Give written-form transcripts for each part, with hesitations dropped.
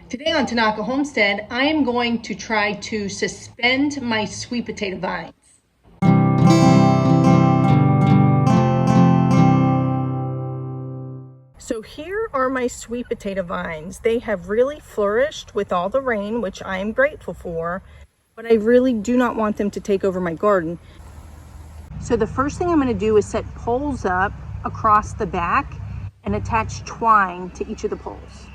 Today on Tanaka Homestead, I am going to try to suspend my sweet potato vines. So here are my sweet potato vines. They have really flourished with all the rain, which I am grateful for, but I really do not want them to take over my garden. So the first thing I'm going to do is set poles up across the back and attach twine to each of the poles.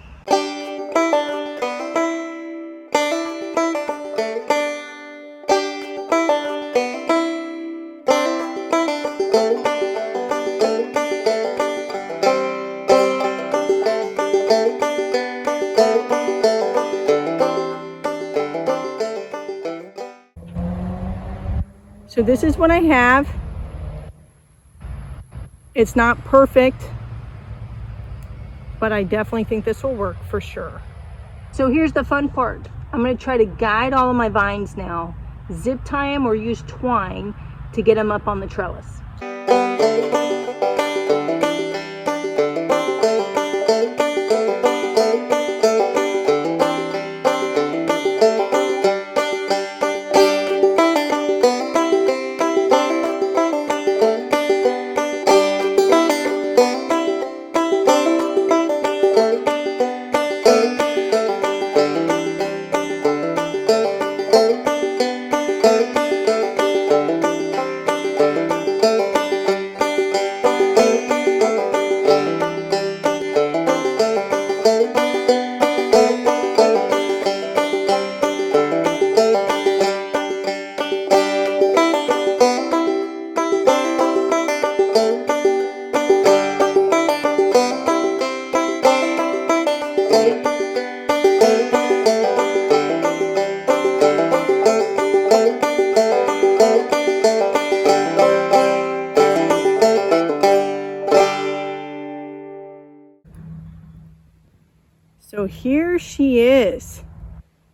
So this is what I have. It's not perfect, but I definitely think this will work for sure. So here's the fun part. I'm going to try to guide all of my vines now. Zip tie them or use twine to get them up on the trellis. So here she is.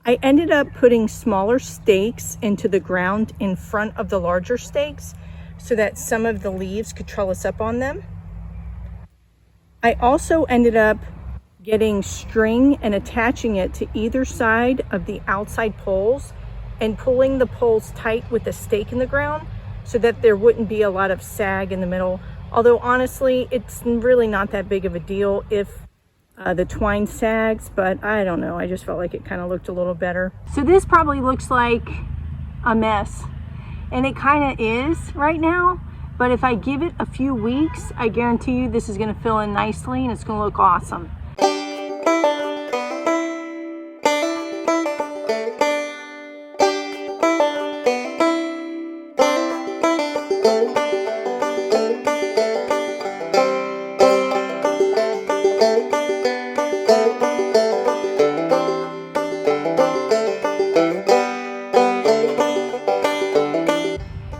I ended up putting smaller stakes into the ground in front of the larger stakes so that some of the leaves could trellis up on them. I also ended up getting string and attaching it to either side of the outside poles and pulling the poles tight with a stake in the ground so that there wouldn't be a lot of sag in the middle. Although honestly, it's really not that big of a deal if the twine sags, but I don't know. I just felt like it kind of looked a little better. So this probably looks like a mess, and it kind of is right now, but if I give it a few weeks, I guarantee you this is going to fill in nicely and it's going to look awesome.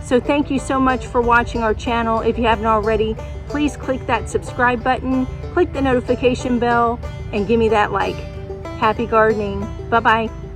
So thank you so much for watching our channel. If you haven't already, please click that subscribe button, click the notification bell, and give me that like. Happy gardening. Bye-bye.